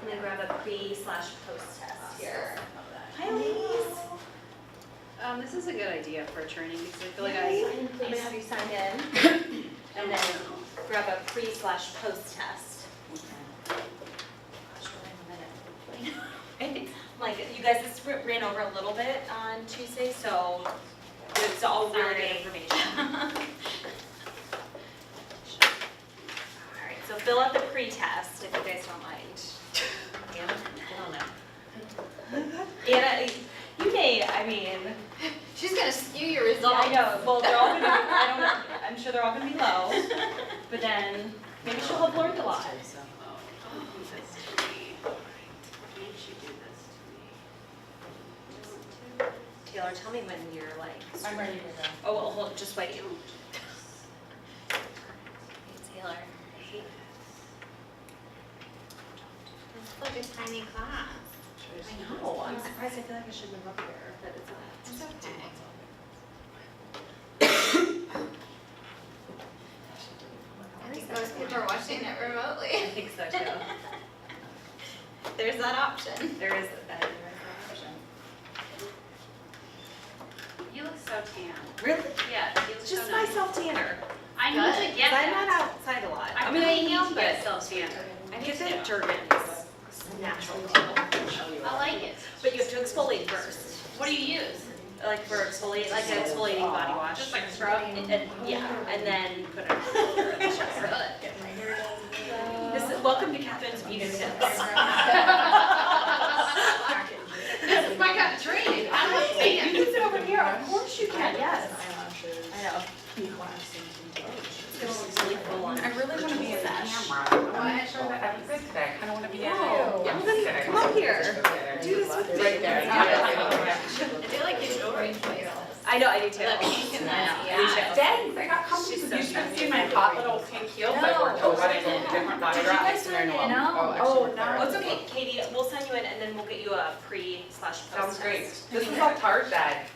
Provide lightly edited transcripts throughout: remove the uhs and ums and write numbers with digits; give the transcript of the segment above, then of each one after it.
and then grab a pre/post test here. Hi, ladies. This is a good idea for training because I feel like I'm gonna have you sign in, and then grab a pre/post test. Gosh, we're in a minute. Like, you guys just ran over a little bit on Tuesday, so it's all really good information. Alright, so fill out the pre-test if you guys don't mind. Anna, get on that. Anna, you may, I mean... She's gonna skew your results. I know, well, they're all gonna be, I don't know, I'm sure they're all gonna be low, but then maybe she'll have learned a lot. Taylor, tell me when you're like... I'm ready to go. Oh, well, hold, just wait. Hey, Taylor. It's like a tiny class. I know, I'm surprised, I feel like I should move up here, but it's not. It's okay. I think most people are watching it remotely. I think so too. There's that option. There is that option. you look so tan. Really? Yeah, you look It's just so my nice. self-tanner. I need to get Because I'm that. not outside a lot. I mean, I need am, to get but self-tanner. I get that Jergens natural too. I like it. But you have to exfoliate first. What do you use? Like for exfoliate, like an exfoliating body wash. Just like a scrub? Yeah, and then put it on the shower. Welcome to Catherine's Beauty Tips. This is my kind of training. I don't You see can sit over here, of course you can, yes. I know. It's gonna look really full on. I really want to be in the camera. I want to show that I'm good today. I kind of want to be in it. Oh, I'm gonna come up here. Do this with me. Right there. I feel like you should already play this. I know, I do too. Let me think of that. I do too. Dang, I got compliments. You should have seen my hot little pink heels I wore to a wedding with different body Did you guys wraps. sign in? Oh, no. Oh, it's okay, Katie, we'll sign you in and then we'll get you a pre/post test. Sounds great. This is how Tart died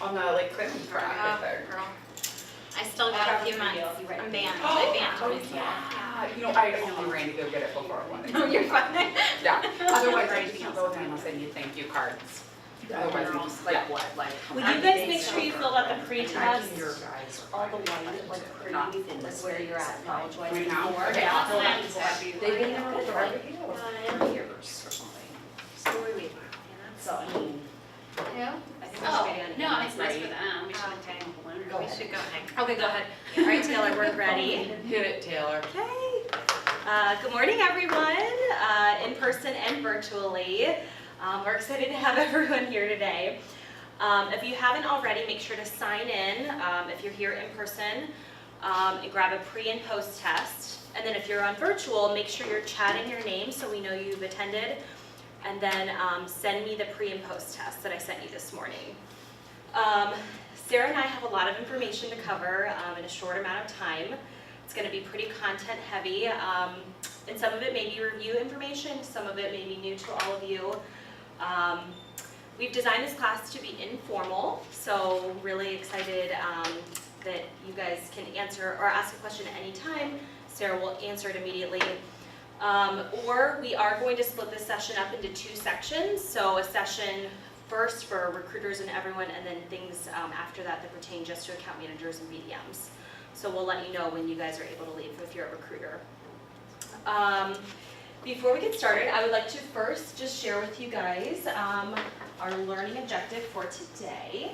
on the like Clinton track right there. Girl. I still got a few months. I'm banned. I banned myself. Yeah, you know, I only ran to go get it before I wanted. No, you're fine. Yeah, otherwise I can't go there unless I need thank you cards. Otherwise, I'm just like what, like. Will you guys make sure you fill out the pre-test? Imagine your guys All the white, like pretty, like where you're at knowledge-wise Right now? before. Okay. Yeah, I'll fill out send before. you. They've been there for like years or something. story week. So, I mean, Who? I think Oh, we should be no, on it's nice for them. We should have taken the learners. Go We ahead. should go hang. Okay, go ahead. All right, Taylor, we're ready. Hit it, Taylor. Okay. Good morning, everyone, in person and virtually. We're excited to have everyone here today. If you haven't already, make sure to sign in if you're here in person and grab a pre and post test. And then if you're on virtual, make sure you're chatting your name so we know you've attended. And then send me the pre and post test that I sent you this morning. Sarah and I have a lot of information to cover in a short amount of time. It's going to be pretty content heavy, and some of it may be review information, some of it may be new to all of you. We've designed this class to be informal, so really excited that you guys can answer or ask a question at any time. Sarah will answer it immediately. Or we are going to split this session up into two sections, so a session first for recruiters and everyone, and then things after that that pertain just to account managers and BDMs. So we'll let you know when you guys are able to leave if you're a recruiter. Before we get started, I would like to first just share with you guys our learning objective for today.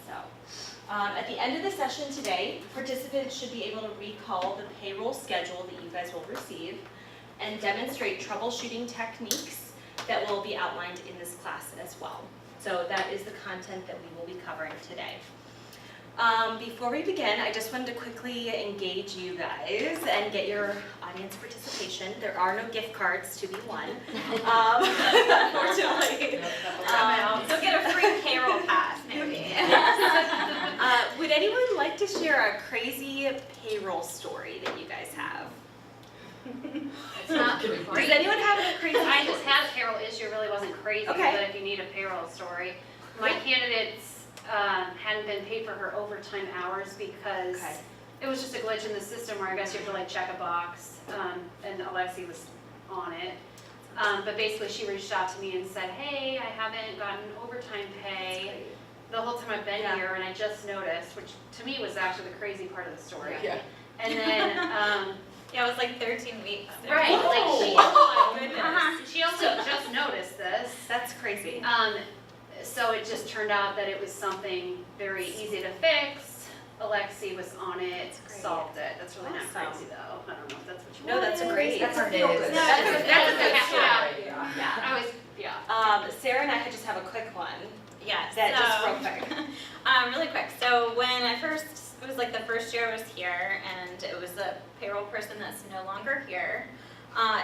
So, at the end of the session today, participants should be able to recall the payroll schedule that you guys will receive and demonstrate troubleshooting techniques that will be outlined in this class as well. So that is the content that we will be covering today. Before we begin, I just wanted to quickly engage you guys and get your audience participation. There are no gift cards to be won, unfortunately. So get a free payroll pass, maybe. Would anyone like to share a crazy payroll story that you guys have? It's not Does crazy. anyone have a crazy story? I just had a payroll issue, it really wasn't crazy, Okay. but if you need a payroll story. My candidates hadn't been paid for her overtime hours because Okay. it was just a glitch in the system where I guess you have to like check a box, and Alexi was on it. But basically she reached out to me and said, hey, I haven't gotten overtime pay the whole time I've been Yeah. here, and I just noticed, which to me was actually the crazy part of the story. Yeah. And then, Yeah, it was like 13 weeks. right, like she, Oh my goodness. she also just noticed this. That's crazy. So it just turned out that it was something very easy to fix. Alexi was on it, great. solved it. That's really not Awesome. crazy though. I don't know if that's what you No, want. that's great. That's a It feel is. good. No, That's a that's good good. story. Yeah. I was, yeah. Sarah and I could just have a quick one. Yes. That just so- real quick. Really quick. So when I first, it was like the first year I was here, and it was a payroll person that's no longer here.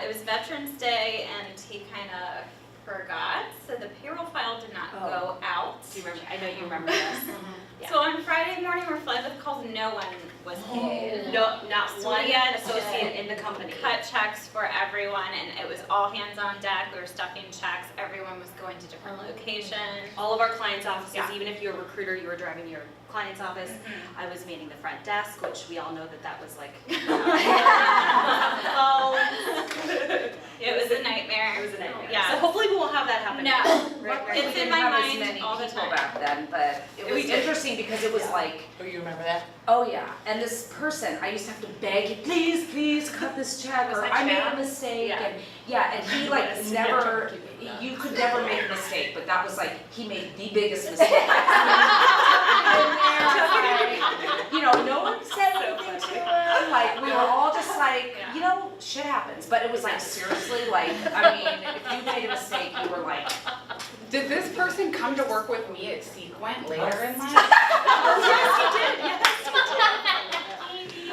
It was Veterans Day, and he kind of forgot, so the payroll file did not go out. Do you remember? I know you remember this. Yeah. So on Friday morning, we're flooded with calls. No one was paid. No, not So one we had to associate in the company. Cut checks for everyone, and it was all hands on deck. We were stuffing checks. Everyone was going to different locations. All of our clients' offices, Yeah. even if you're a recruiter, you were driving to your client's office. I was manning the front desk, which we all know that was like. It was a nightmare. It was a nightmare. Yeah. So hopefully we won't have that happen. No. Right, right. It's We in didn't my have as mind many all the people time. back then, but it We was did. interesting because it was like, Oh, you remember that? oh yeah, and this person, I used to have to beg, please cut this check, Was or that I made Chad? a mistake, Yeah. and he like Yes. never, Yeah, keep it up. you could never make a mistake, but that was like, he made the biggest mistake. You know, no one said anything to him, like, we were all just like, you know, shit happens, but it was like, seriously, like, I mean, if you made a mistake, you were like, Did this person come to work with me at Sequent later in life? Yes, you did. Yes,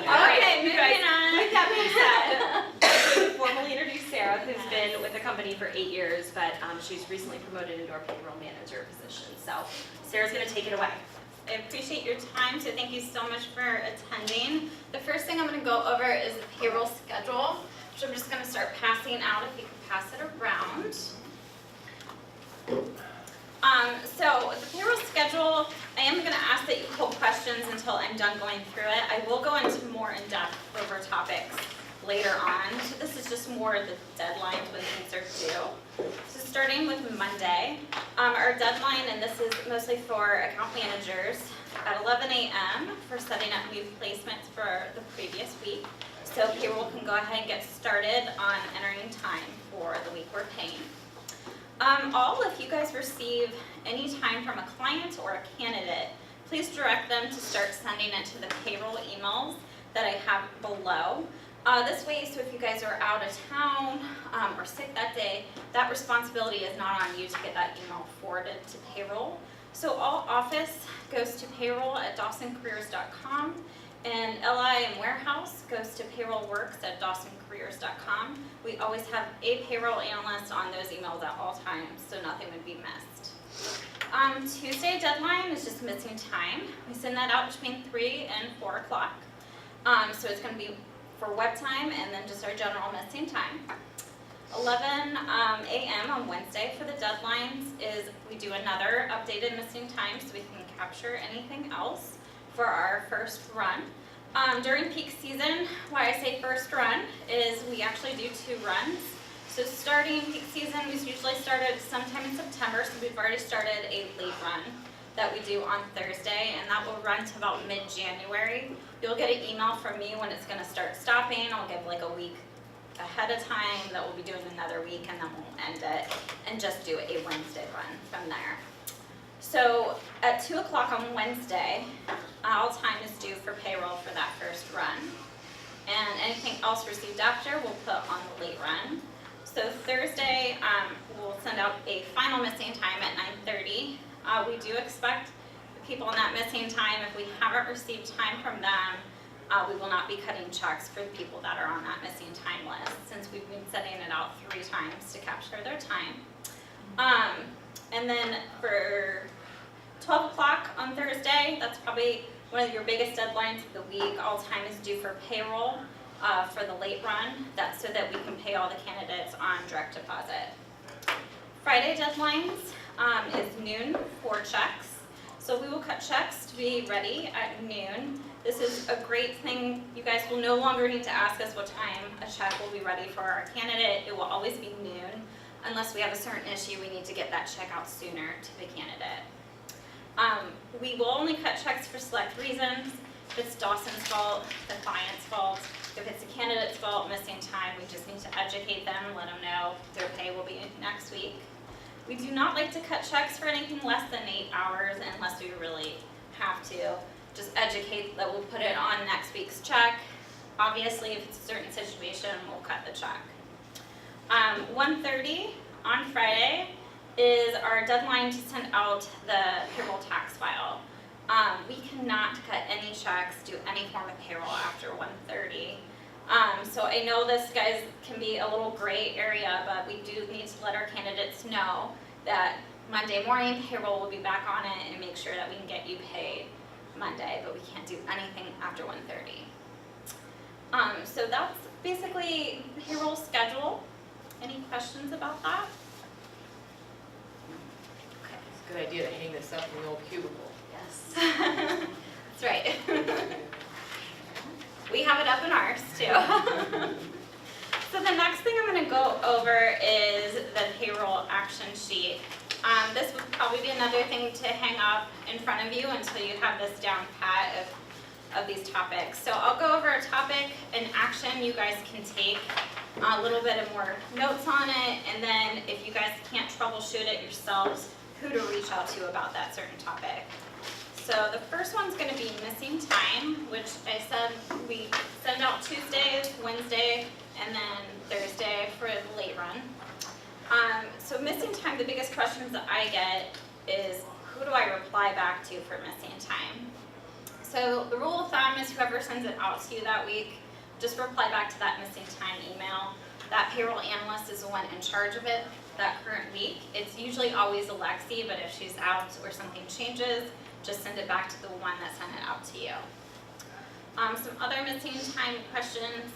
All right, Okay, you moving guys, on. with that being said, I'm going to formally introduce Sarah, who's been with the company for 8 years, but she's recently promoted into our payroll manager position. So Sarah's going to take it away. I appreciate your time, so thank you so much for attending. The first thing I'm going to go over is the payroll schedule, which I'm just going to start passing out if you can pass it around. So the payroll schedule, I am going to ask that you hold questions until I'm done going through it. I will go into more in-depth over topics later on. So this is just more of the deadlines when things are due. So starting with Monday, our deadline, and this is mostly for account managers, at 11 a.m. for setting up new placements for the previous week. So payroll can go ahead and get started on entering time for the week we're paying. If you guys receive any time from a client or a candidate, please direct them to start sending it to the payroll emails that I have below. This way, so if you guys are out of town or sick that day, that responsibility is not on you to get that email forwarded to payroll. So all office goes to payroll@dawsoncareers.com, and LI and warehouse goes to payrollworks@dawsoncareers.com. We always have a payroll analyst on those emails at all times, so nothing would be missed. Tuesday deadline is just missing time. We send that out between 3 and 4 o'clock. So it's going to be for web time and then just our general missing time. 11 a.m. on Wednesday for the deadlines is we do another updated missing time so we can capture anything else for our first run. During peak season, why I say first run is we actually do 2 runs. So starting peak season, we usually started sometime in September, so we've already started a late run that we do on Thursday, and that will run to about mid-January. You'll get an email from me when it's going to start stopping. I'll give like a week ahead of time that we'll be doing another week, and then we'll end it and just do a Wednesday run from there. So at 2 o'clock on Wednesday, all time is due for payroll for that first run. And anything else received after, we'll put on the late run. So Thursday, we'll send out a final missing time at 9:30. We do expect the people in that missing time, if we haven't received time from them, we will not be cutting checks for the people that are on that missing time list, since we've been sending it out 3 times to capture their time. And then for 12 o'clock on Thursday, that's probably one of your biggest deadlines of the week. All time is due for payroll for the late run. That's so that we can pay all the candidates on direct deposit. Friday deadlines is noon for checks. So we will cut checks to be ready at noon. This is a great thing. You guys will no longer need to ask us what time a check will be ready for our candidate. It will always be noon, unless we have a certain issue we need to get that check out sooner to the candidate. We will only cut checks for select reasons. If it's Dawson's fault, the client's fault. If it's the candidate's fault, missing time, we just need to educate them, let them know their pay will be next week. We do not like to cut checks for anything less than 8 hours unless we really have to. Just educate that we'll put it on next week's check. Obviously, if it's a certain situation, we'll cut the check. 1:30 on Friday is our deadline to send out the payroll tax file. We cannot cut any checks, do any form of payroll after 1:30. So I know this, guys, can be a little gray area, but we do need to let our candidates know that Monday morning payroll will be back on it and make sure that we can get you paid Monday, but we can't do anything after 1:30. So that's basically the payroll schedule. Any questions about that? Okay. It's a good idea to hang this up in the old cubicle. Yes. That's right. We have it up in ours too. So the next thing I'm going to go over is the payroll action sheet. This would probably be another thing to hang up in front of you until you have this down pat of these topics. So I'll go over a topic and action you guys can take, a little bit of more notes on it, and then if you guys can't troubleshoot it yourselves, who to reach out to about that certain topic. So the first one's going to be missing time, which I said we send out Tuesdays, Wednesday, and then Thursday for the late run. So missing time, the biggest questions that I get is who do I reply back to for missing time? So the rule of thumb is whoever sends it out to you that week, just reply back to that missing time email. That payroll analyst is the one in charge of it that current week. It's usually always Alexi, but if she's out or something changes, just send it back to the one that sent it out to you. Some other missing time questions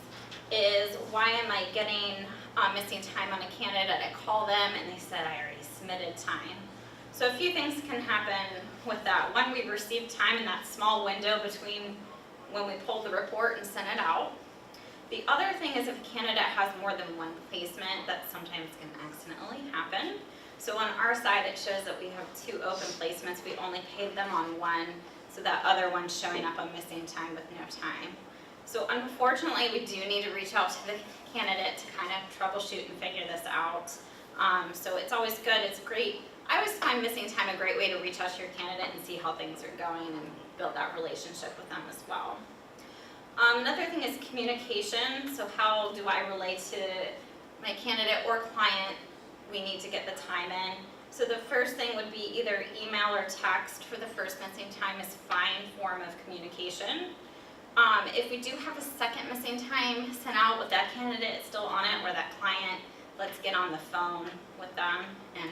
is why am I getting missing time on a candidate? I call them and they said I already submitted time. So a few things can happen with that. One, we received time in that small window between when we pulled the report and sent it out. The other thing is if a candidate has more than one placement, that sometimes can accidentally happen. So on our side, it shows that we have 2 open placements. We only paid them on one, so that other one's showing up on missing time with no time. So unfortunately, we do need to reach out to the candidate to kind of troubleshoot and figure this out. So it's always good, it's great. I always find missing time a great way to reach out to your candidate and see how things are going and build that relationship with them as well. Another thing is communication. So how do I relate to my candidate or client? We need to get the time in. So the first thing would be either email or text for the first missing time is fine form of communication. If we do have a second missing time sent out with that candidate still on it or that client, let's get on the phone with them, and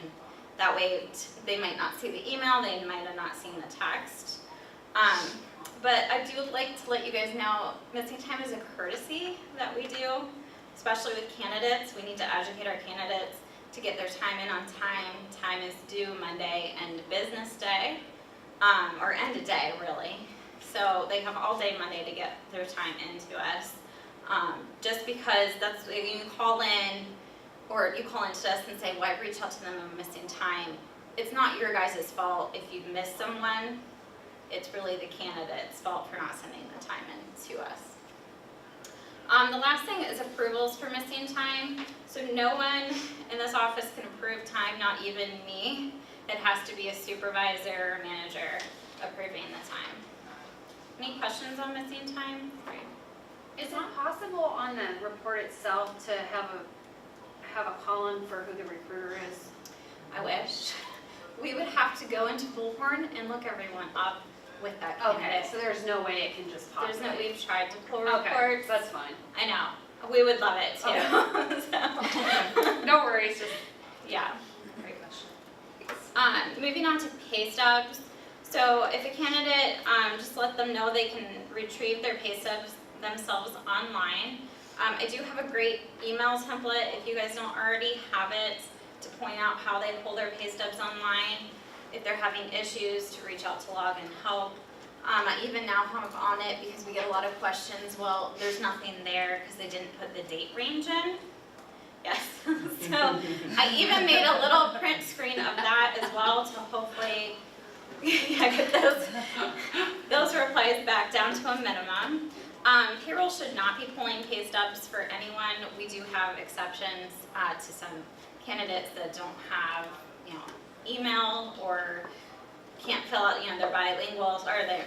that way they might not see the email, they might have not seen the text. But I do like to let you guys know missing time is a courtesy that we do, especially with candidates. We need to educate our candidates to get their time in on time. Time is due Monday and business day, or end of day really. So they have all day Monday to get their time into us. Just because that's when you call in, or you call into us and say, well, I reached out to them, I'm missing time. It's not your guys' fault if you miss someone. It's really the candidate's fault for not sending the time in to us. The last thing is approvals for missing time. So no one in this office can approve time, not even me. It has to be a supervisor or manager approving the time. Any questions on missing time? Right. Is it possible on the report itself to have a column for who the recruiter is? I wish. We would have to go into Bullhorn and look everyone up with that Okay, candidate. so there's no way it can just pop. There's no, we've tried to pull Okay, reports. that's fine. I know. We would love it too. Okay. So, No worries, just. yeah. Great question. Moving on to pay stubs. So if a candidate, just let them know they can retrieve their pay stubs themselves online. I do have a great email template if you guys don't already have it to point out how they pull their pay stubs online. If they're having issues, to reach out to log and help. I even now hop on it because we get a lot of questions, well, there's nothing there because they didn't put the date range in. Yes, so I even made a little print screen of that as well to hopefully get those replies back down to a minimum. Payroll should not be pulling pay stubs for anyone. We do have exceptions to some candidates that don't have, email or can't fill out, they're bilingual or they're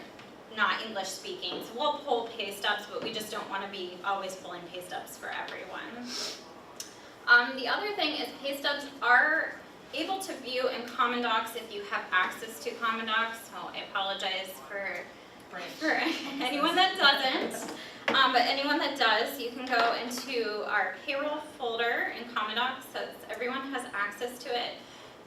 not English speaking. So we'll pull pay stubs, but we just don't want to be always pulling pay stubs for everyone. The other thing is pay stubs are able to view in Common Docs if you have access to Common Docs. So I apologize for anyone that doesn't. But anyone that does, you can go into our payroll folder in Common Docs so everyone has access to it.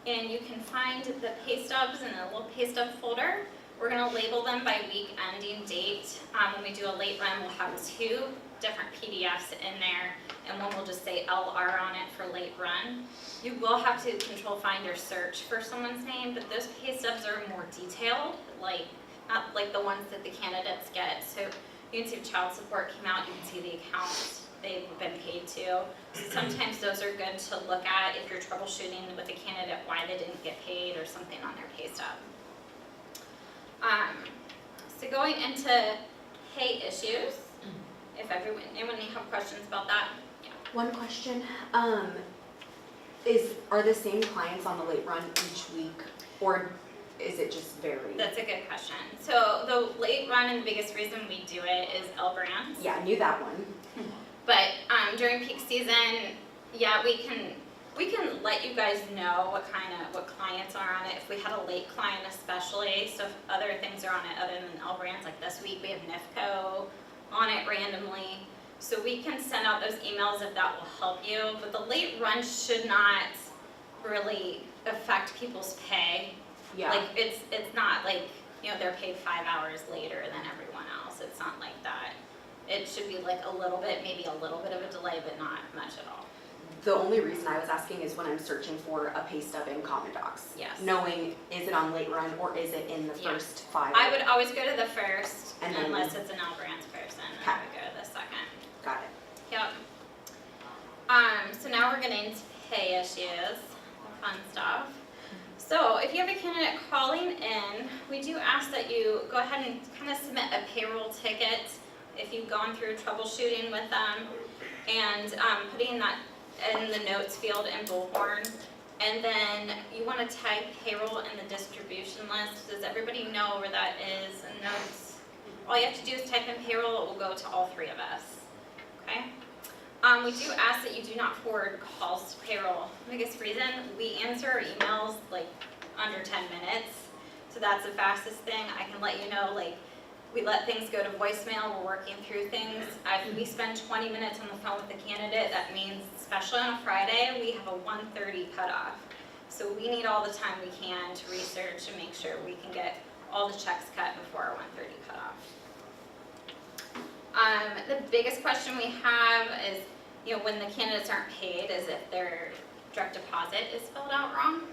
And you can find the pay stubs in the little pay stub folder. We're going to label them by week ending date. When we do a late run, we'll have 2 different PDFs in there, and one will just say LR on it for late run. You will have to control find or search for someone's name, but those pay stubs are more detailed, not like the ones that the candidates get. So you can see if child support came out, you can see the account they've been paid to. So sometimes those are good to look at if you're troubleshooting with a candidate why they didn't get paid or something on their pay stub. So going into pay issues, if anyone have questions about that? Yeah. One question, are the same clients on the late run each week, or is it just varied? That's a good question. So the late run and the biggest reason we do it is L brands. Yeah, I knew that one. But during peak season, yeah, we can let you guys know what clients are on it. If we had a late client especially, so if other things are on it other than L brands, like this week we have NIFCO on it randomly. So we can send out those emails if that will help you. But the late run should not really affect people's pay. Yeah. Like it's not like, they're paid 5 hours later than everyone else. It's not like that. It should be like maybe a little bit of a delay, but not much at all. The only reason I was asking is when I'm searching for a pay stub in Common Docs. Yes. Knowing, is it on late run or is it in the Yeah. first 5? I would always go to the first, And then- unless it's an L brands person, then I would go to the second. Got it. Yep. So now we're getting into pay issues, the fun stuff. So if you have a candidate calling in, we do ask that you go ahead and kind of submit a payroll ticket if you've gone through troubleshooting with them, and putting that in the notes field in Bullhorn. And then you want to tag payroll in the distribution list. Does everybody know where that is in notes? All you have to do is type in payroll, it will go to all 3 of us. Okay? We do ask that you do not forward calls to payroll. The biggest reason, we answer our emails like under 10 minutes. So that's the fastest thing. I can let you know, we let things go to voicemail, we're working through things. If we spend 20 minutes on the phone with the candidate, that means, especially on a Friday, we have a 1:30 cutoff. So we need all the time we can to research and make sure we can get all the checks cut before our 1:30 cutoff. The biggest question we have is, when the candidates aren't paid, is if their direct deposit is filled out wrong.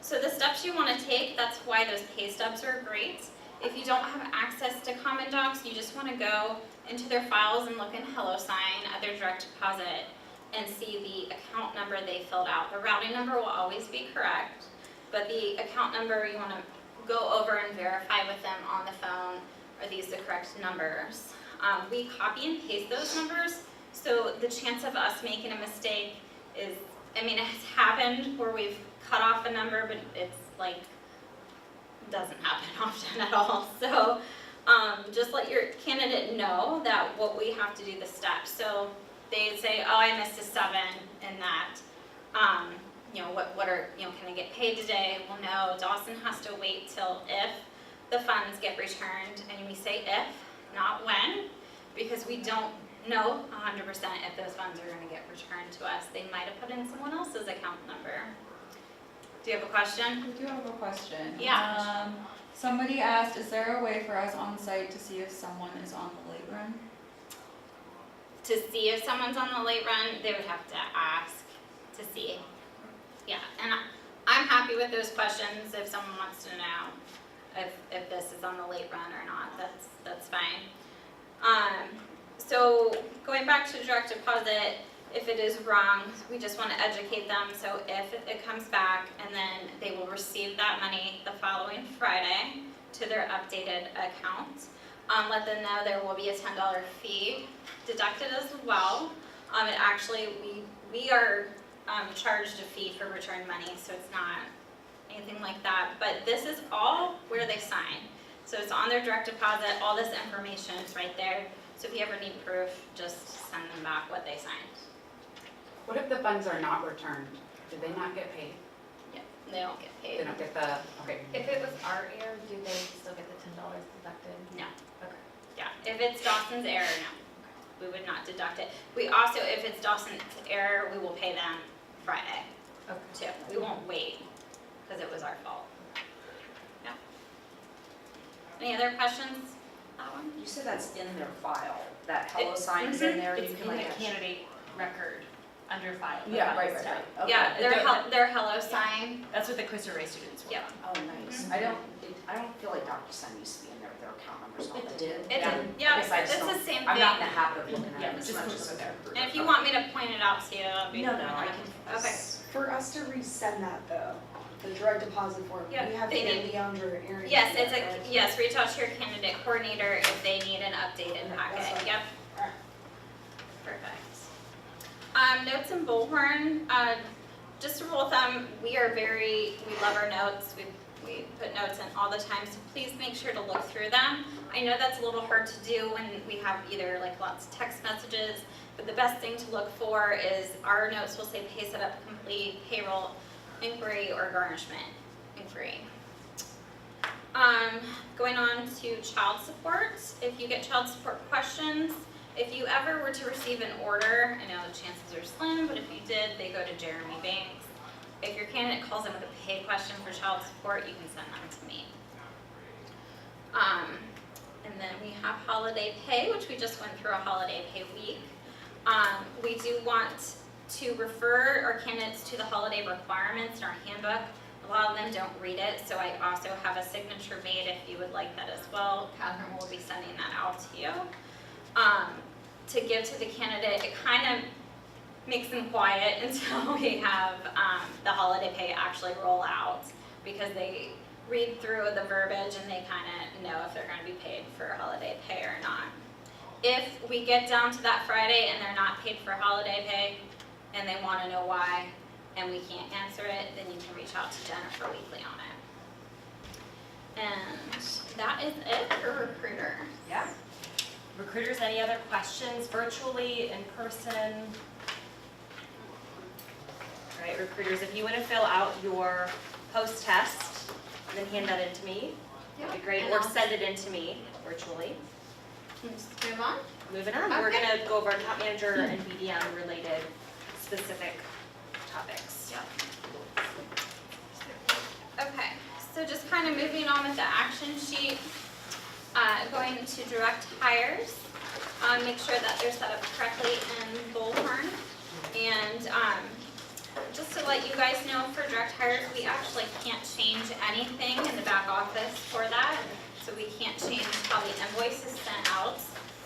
So the steps you want to take, that's why those pay stubs are great. If you don't have access to Common Docs, you just want to go into their files and look in HelloSign at their direct deposit and see the account number they filled out. The routing number will always be correct, but the account number you want to go over and verify with them on the phone, are these the correct numbers? We copy and paste those numbers, so the chance of us making a mistake is, it has happened where we've cut off a number, but it's doesn't happen often at all. So just let your candidate know that what we have to do the steps. So they say, oh, I missed a 7 in that. What are, can I get paid today? Well, no, Dawson has to wait till if the funds get returned, and we say if, not when, because we don't know 100% if those funds are going to get returned to us. They might have put in someone else's account number. Do you have a question? I do have a question. Yeah. Somebody asked, is there a way for us on site to see if someone is on the late run? To see if someone's on the late run, they would have to ask to see. Yeah, and I'm happy with those questions if someone wants to know. if this is on the late run or not, that's fine. So going back to direct deposit, if it is wrong, we just want to educate them, so if it comes back and then they will receive that money the following Friday to their updated account. Let them know there will be a $10 fee deducted as well. It actually, we are charged a fee for return money, so it's not anything like that, but this is all where they sign. So it's on their direct deposit, all this information is right there. So if you ever need proof, just send them back what they signed. What if the funds are not returned? Do they not get paid? They don't get They paid. don't get the, okay. If it was our error, do they still get the $10 deducted? No. Okay. Yeah, if it's Dawson's error, no, we would not deduct it. We also, if it's Dawson's error, we will pay them Friday Okay. too. We won't wait, because it was our fault. Yeah. Any other questions? That one? You said that's in their file, that hello sign's in there, you It's can in the like. candidate record under file. the Yeah, file right, right, stuff. right, okay. Yeah, They're- their hello sign. That's what the Costa Ray students were Yep. on. Oh, nice. I don't feel like DocuSign used to be in there with their account numbers, all It did. did. It Yeah. did, yeah, I guess I it's just the don't- same thing. I'm not in the habit of looking Yeah, at it as just much look as over there. And if you want me to point it out to you, I'll be. No, I can. Okay. For us to resend that though, the direct deposit form, we Yeah, have to they get need- Leandra or Erin. to Yes, do it's that, a, right? yes, reach out to your candidate coordinator if they need an updated Okay, that's packet, fine. yep. Alright. Perfect. Notes and bullhorn, just a rule of thumb, we love our notes, we put notes in all the time, so please make sure to look through them. I know that's a little hard to do when we have either like lots of text messages, but the best thing to look for is our notes will say pay setup complete, payroll inquiry, or garnishment inquiry. Going on to child support, if you get child support questions, if you ever were to receive an order, I know the chances are slim, but if you did, they go to Jeremy Banks. If your candidate calls in with a pay question for child support, you can send them to me. And then we have holiday pay, which we just went through a holiday pay week. We do want to refer our candidates to the holiday requirements in our handbook. A lot of them don't read it, so I also have a signature made if you would like that as well. Catherine will be sending that out to you. To give to the candidate, it kind of makes them quiet until we have the holiday pay actually roll out, because they read through the verbiage and they kind of know if they're going to be paid for holiday pay or not. If we get down to that Friday and they're not paid for holiday pay and they want to know why and we can't answer it, then you can reach out to Jennifer Weekly on it. And that is it for recruiter. Yeah. Recruiters, any other questions, virtually, in person? All right, recruiters, if you want to fill out your post-test, then hand that in to me. That'd be great, or send it in to me virtually. Just move on. Moving on, we're Okay. gonna go over our top manager and BDM related specific topics. Okay, so just kind of moving on with the action sheet, going to direct hires, make sure that they're set up correctly in Bullhorn. And just to let you guys know, for direct hires, we actually can't change anything in the back office for that. So we can't change how the invoice is sent out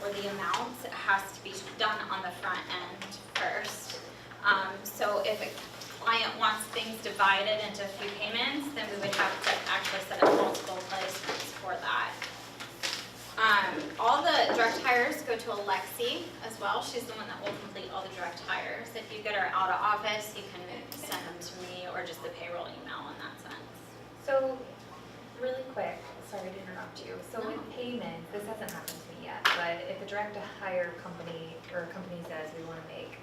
or the amounts. It has to be done on the front end first. So if a client wants things divided into a few payments, then we would have to actually set up multiple placements for that. All the direct hires go to Alexi as well. She's the one that will complete all the direct hires. If you get her out of office, you can send them to me or just the payroll email in that sense. So, really quick, sorry to interrupt you. So No. with payments, this hasn't happened to me yet, but if a direct to hire company or a company says we want to make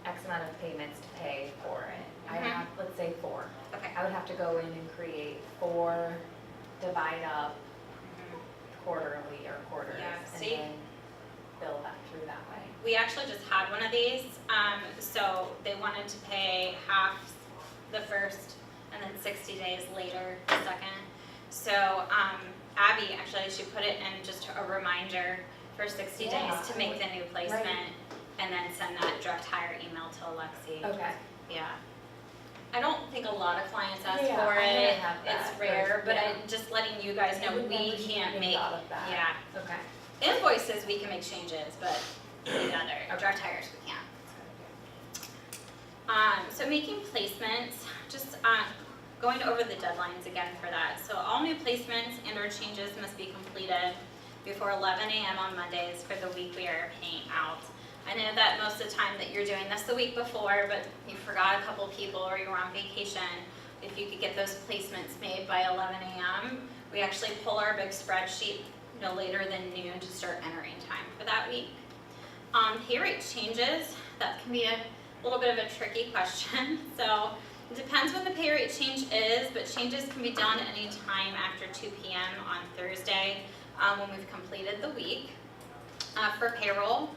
X amount of payments to pay for it, I Mhm. have, let's say 4. Okay. I would have to go in and create 4, divide up quarterly or quarters, Yeah, and see? then bill that through that way. We actually just had one of these, so they wanted to pay half the first and then 60 days later the second. So Abby, actually, she put it in just a reminder for 60 Yeah. days to make the new placement and then send that direct hire email to Alexi. Okay. Yeah. I don't think a lot of clients ask Yeah, for I never it, have that, it's rare, but but yeah. I'm just letting you guys know I would we never can't even make, thought of that. yeah. Okay. Invoices, we can make changes, but the other, direct hires, we can't. So making placements, just going over the deadlines again for that. So all new placements and or changes must be completed before 11 a.m. on Mondays for the week we are paying out. I know that most of the time that you're doing this the week before, but you forgot a couple people or you were on vacation. If you could get those placements made by 11 a.m., we actually pull our big spreadsheet no later than noon to start entering time for that week. Pay rate changes, that can be a little bit of a tricky question. So it depends when the pay rate change is, but changes can be done any time after 2 p.m. on Thursday when we've completed the week for payroll.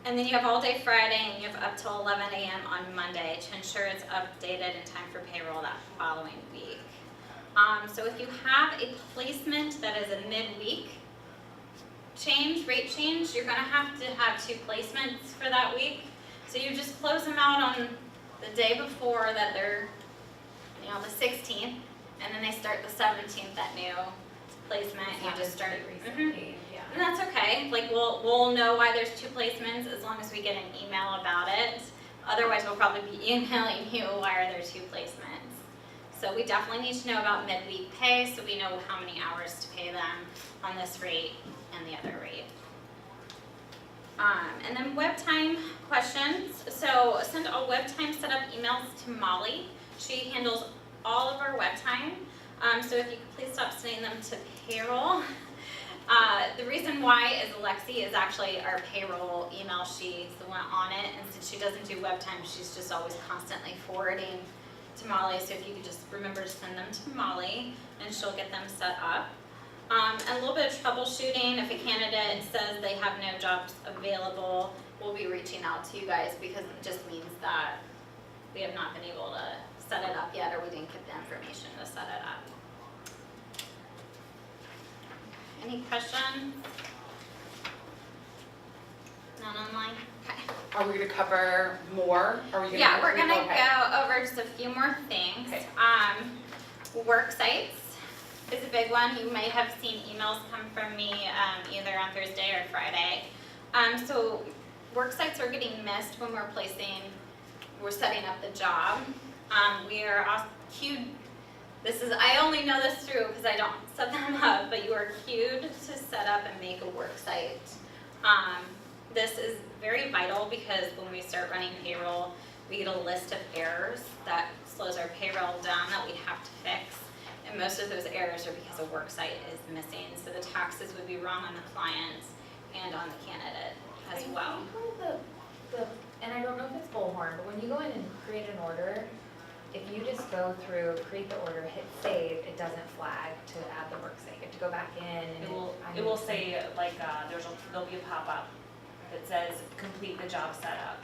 And then you have all day Friday and you have up till 11 a.m. on Monday to ensure it's updated in time for payroll that following week. So if you have a placement that is a midweek rate change, you're gonna have to have 2 placements for that week. So you just close them out on the day before that they're, the 16th, and then they start the 17th, that new placement, you just start. Recently, yeah. And that's okay, like we'll know why there's 2 placements as long as we get an email about it. Otherwise, we'll probably be emailing you, why are there 2 placements? So we definitely need to know about midweek pay so we know how many hours to pay them on this rate and the other rate. And then web time questions. So send all web time setup emails to Molly. She handles all of our web time. So if you could please stop sending them to payroll. The reason why is Alexi is actually our payroll email. She's the one on it, and since she doesn't do web time, she's just always constantly forwarding to Molly. So if you could just remember to send them to Molly, and she'll get them set up. And a little bit of troubleshooting. If a candidate says they have no jobs available, we'll be reaching out to you guys because it just means that we have not been able to set it up yet, or we didn't get the information to set it up. Any questions? None online? Okay. Are we gonna cover more? Are we gonna? Yeah, we're gonna okay. go over just a few more things. Okay. Work sites is a big one. You may have seen emails come from me either on Thursday or Friday. So work sites are getting missed when we're setting up the job. We are also queued. I only know this through because I don't set them up, but you are queued to set up and make a work site. This is very vital because when we start running payroll, we get a list of errors that slows our payroll down that we have to fix. And most of those errors are because a work site is missing. So the taxes would be wrong on the client and on the candidate as well. And I don't know if it's bullhorn, but when you go in and create an order, if you just go through, create the order, hit save, it doesn't flag to add the work site. You have to go back in and It will say like there'll be a pop-up that says complete the job setup.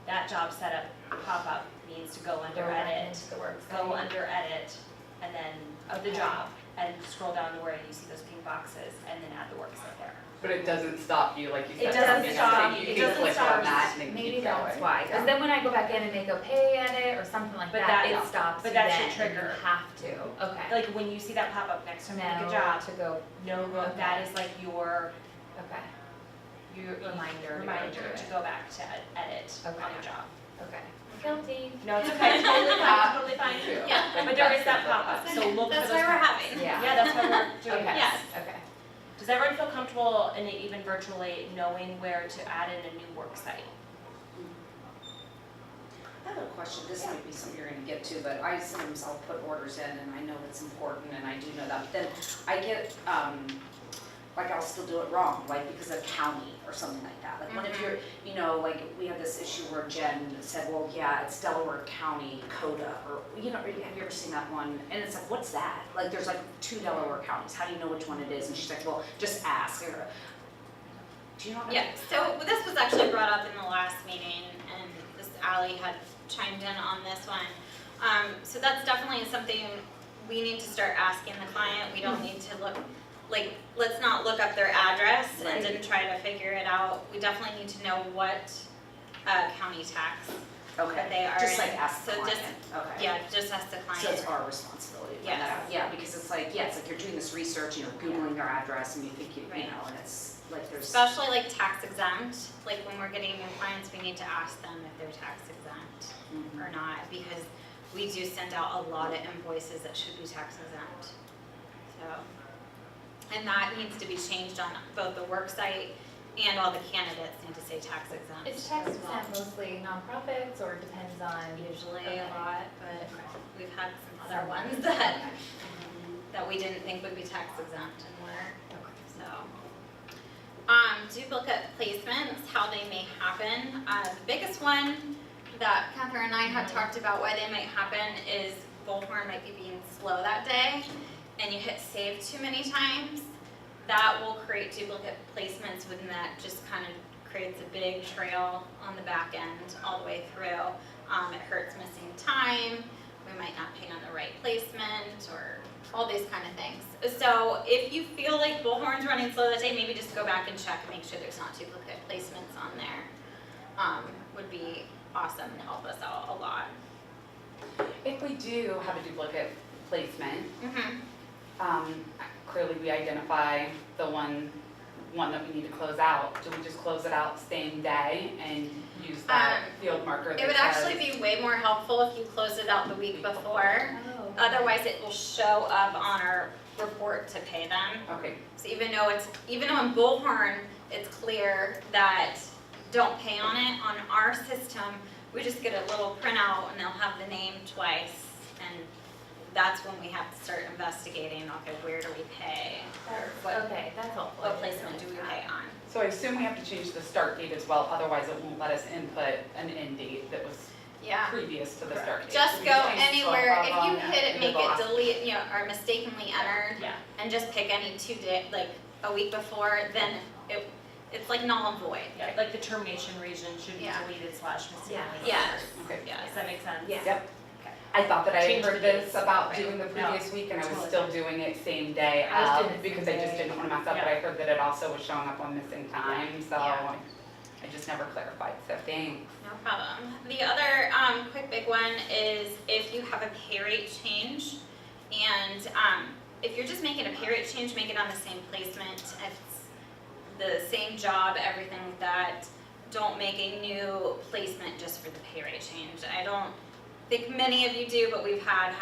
That job setup pop-up needs to go under Go back edit, into the work go site. under edit, and then of the job, and scroll down to where you see those pink boxes, and then add the work site there. But it doesn't stop you, like you said. It doesn't something stop else, you. You It can doesn't click stop on that and then Maybe keep that's going. why, because then when I go back in and make a pay edit or something like But that, that- it stops but you that then, should and you trigger. have to, okay. Like when you see that pop up next to make Now a job, to go, no, Okay. that is like your okay, reminder Reminder to go back to edit on Okay. the job. okay. Guilty. No, it's okay, totally fine, totally fine. too. Yeah. But there is that pop up, so look for That's those why we're pop-ups. having. Yeah. Yeah, that's why we're doing Okay. this. Yes. Okay. Does everyone feel comfortable in it, even virtually, knowing where to add in a new work site? I have a question, this might be something you're gonna get to, but I sometimes I'll put orders in and I know it's important and I do know that, but then I get, like I'll still do it wrong, like because of county or something like that. Like what if you're, like we had this issue where Jen said, well, yeah, it's Delaware County, Coda, or, have you ever seen that one? And it's like, what's that? Like there's like 2 Delaware counties, how do you know which one it is? And she's like, well, just ask. Or, do you know what Yeah, so this was actually brought up in the last meeting, and this Ally had chimed in on this one. So that's definitely something we need to start asking the client. We don't need to look, let's not look up their address and Right. then try to figure it out. We definitely need to know what county tax that they are Just in. like ask the So client, just, okay. yeah, just ask the client. So it's our responsibility to find that out, yeah, because it's like you're doing this research and you're Googling their address and you think you Right. know, and it's like there's. Especially like tax exempt, like when we're getting new clients, we need to ask them if they're tax exempt Mhm. or not, because we do send out a lot of invoices that should be tax exempt. So, and that needs to be changed on both the work site and all the candidates need to say tax exempt. Is tax as well. exempt mostly nonprofits or depends on? Usually Okay. a lot, but we've had some other Some. ones that, that we didn't think would be tax exempt and were, so. Duplicate placements, how they may happen. The biggest one that Catherine and I had talked about why they might happen is Bullhorn might be being slow that day and you hit save too many times. That will create duplicate placements when that just kind of creates a big trail on the back end all the way through. It hurts missing time, we might not pay on the right placement or all these kind of things. So if you feel like Bullhorn's running slow that day, maybe just go back and check and make sure there's not duplicate placements on there. Would be awesome and help us out a lot. If we do have a duplicate placement, Mm-hmm. clearly we identify the one that we need to close out. Do we just close it out same day and use that field marker that It would says- actually be way more helpful if you close it out the week before. Oh. Otherwise, it will show up on our report to pay them. Okay, So even though in Bullhorn, it's clear that don't pay on it, on our system, we just get a little printout and they'll have the name twice. And that's when we have to start investigating, okay, where do we pay? Or Okay, that's helpful. what placement do we pay on? so I assume we have to change the start date as well, otherwise it won't let us input an end date that was Yeah. previous to the start date. Just So we go change anywhere, stuff if up you on hit it, the make it box. delete, or mistakenly entered, Yeah. and just pick any 2 day, like a week before, then it's like null and void. Yeah, like the termination region should be Yeah. deleted / mistakenly. Yes, Okay. yes. Does that make sense? Yeah. Yep. I thought that I had Change the heard this dates. about Okay. doing the No. previous week and I was Totally still fine. doing it same day I was out doing it because same I just day. didn't want to mess up, but I heard that it also was showing up on missing time, so Yeah. I just never clarified, so thanks. No problem. The other quick big one is if you have a pay rate change, and if you're just making a pay rate change, make it on the same placement. If it's the same job, everything like that, don't make a new placement just for the pay rate change. I don't think many of you do, but we've had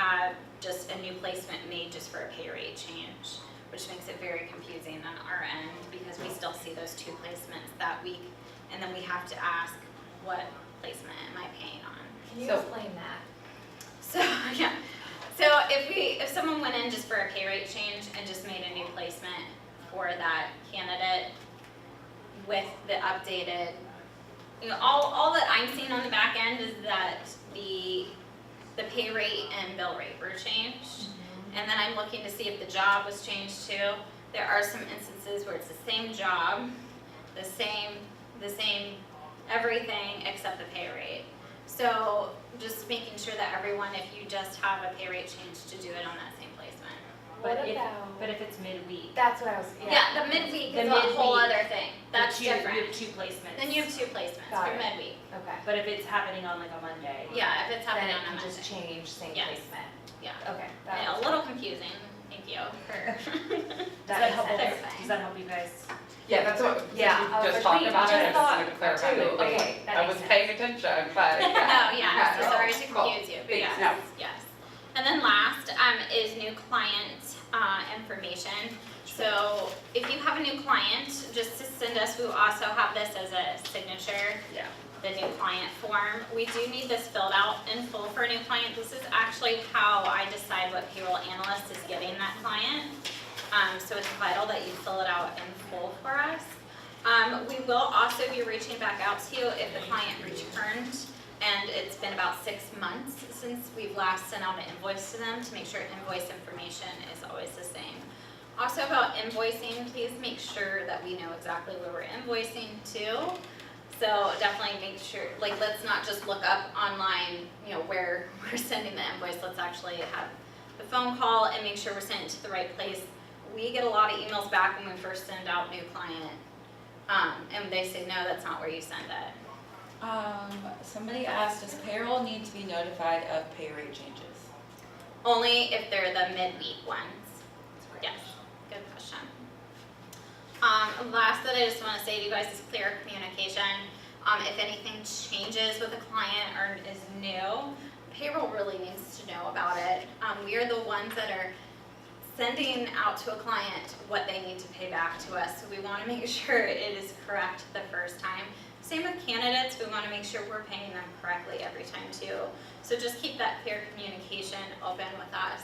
just a new placement made just for a pay rate change, which makes it very confusing on our end because we still see those 2 placements that week, and then we have to ask, what placement am I paying on? Can you So- explain that? So, yeah, so if someone went in just for a pay rate change and just made a new placement for that candidate with the updated, all that I'm seeing on the back end is that the pay rate and bill rate were changed. And then I'm looking to see if the job was changed too. There are some instances where it's the same job, the same everything except the pay rate. So just making sure that everyone, if you just have a pay rate change, to do it on that same placement. What But if, about? but if it's midweek. That's what I was, Yeah, the midweek The is a whole midweek, other thing. That's You different. have 2 placements. Then you have 2 placements Got for it. midweek. Okay. But if it's happening on like a Monday. Yeah, if it's Then happening it on a can just Monday. change same Yes. placement. Yeah. Okay. I know, a little confusing. Thank you for. Does That that makes help? sense. Does that help you guys? Yeah, that's what, Yeah, we just talked about it, I just wanted to clarify too. that Okay, that I makes was sense. paying attention, but yeah. Oh, yeah, so No, sorry to cool. confuse you, but Thanks, yes, no. yes. And then last, is new client, information. So if you have a new client, just to send us, we also have this as a signature. Yeah. The new client form. We do need this filled out in full for a new client. This is actually how I decide what payroll analyst is getting that client. So it's vital that you fill it out in full for us. We will also be reaching back out to you if the client returned, and it's been about 6 months since we've last sent out an invoice to them to make sure invoice information is always the same. Also about invoicing, please make sure that we know exactly where we're invoicing to. So definitely make sure, like, let's not just look up online, where we're sending the invoice. Let's actually have the phone call and make sure we're sending it to the right place. We get a lot of emails back when we first send out new client, and they say, no, that's not where you send it. Somebody asked, does payroll need to be notified of pay rate changes? Only if they're the midweek ones. Yes, good question. Last that I just want to say to you guys is clear communication. If anything changes with a client or is new, payroll really needs to know about it. We are the ones that are sending out to a client what they need to pay back to us. So we want to make sure it is correct the first time. Same with candidates, we want to make sure we're paying them correctly every time too. So just keep that clear communication open with us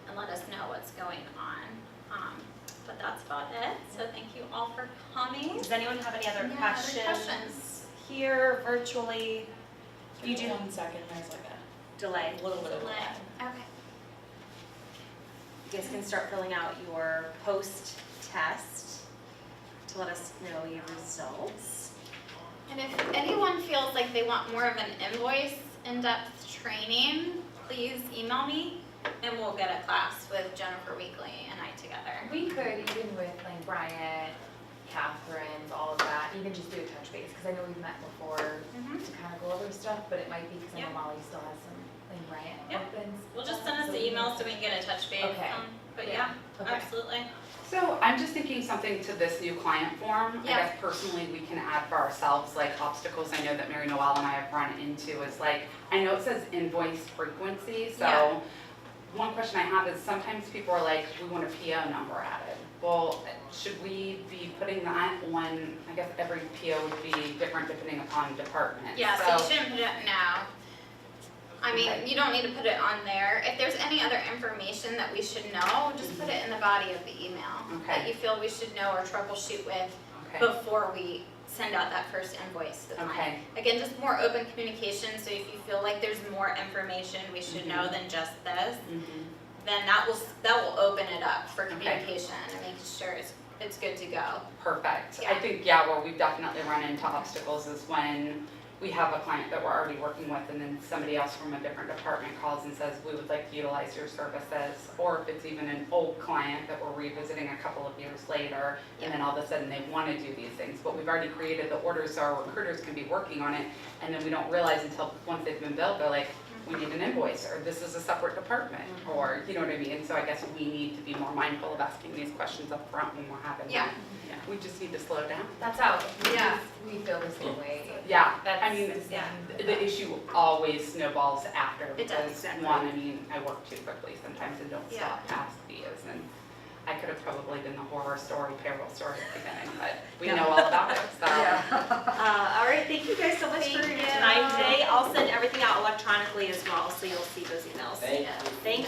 and let us know what's going on. But that's about it. So thank you all for coming. Does anyone have any other Yeah, questions? other questions? Here, virtually, you do 1 second, there's like a delay. little bit of Delay. lag. Okay. You guys can start filling out your post-test to let us know your results. And if anyone feels like they want more of an invoice in-depth training, please email me and we'll get a class with Jennifer Weekly and I together. We could, even with like Bryant, Catherine's, all of that, even just do a touch base, because I know we've met before to kind of go over stuff, but it might be because I know Yeah. Molly still has some like Bryant Yeah. opens. We'll just send us the email so we can get a touch base. Okay. But yeah, Okay. absolutely. So I'm just thinking something to this new client form. Yeah. I guess personally, we can add for ourselves, like obstacles I know that Mary Noel and I have run into is like, I know it says invoice frequency, so Yeah. one question I have is sometimes people are like, we want a PO number added. Well, should we be putting that on, I guess every PO would be different depending upon department. Yeah, so you shouldn't put it now. I mean, Okay. you don't need to put it on there. If there's any other information that we should know, just put it in the body of the email that Okay. you feel we should know or troubleshoot with Okay, before we send out that first invoice to the client. okay, Again, just more open communication, so if you feel like there's more information we should know than just this, mhm, then that will open it up for Okay. communication and making sure it's good to go. perfect. I Yeah. think, yeah, where we've definitely run into obstacles is when we have a client that we're already working with and then somebody else from a different department calls and says, we would like to utilize your services. Or if it's even an old client that we're revisiting a couple of years later, and then all of a sudden they want to do these things. But we've already created the orders so our recruiters can be working on it, and then we don't realize until once they've been billed, they're like, we need an invoice, or this is a separate department, or, you know what I mean? And so I guess we need to be more mindful of asking these questions up front when we're having Yeah. them. We just need to slow down. That's how, Yeah. we feel the same way. Yeah, That's I mean, the same. the issue always snowballs after, It does, because exactly. one, I mean, I work too quickly sometimes and don't Yeah. stop past these, and I could have probably been the horror story, payroll story at the beginning, but we know all about it, so. All right, thank you guys so much for Thank your you. time today. I'll send everything out electronically as well, so you'll see those emails. Thank you. Thank you.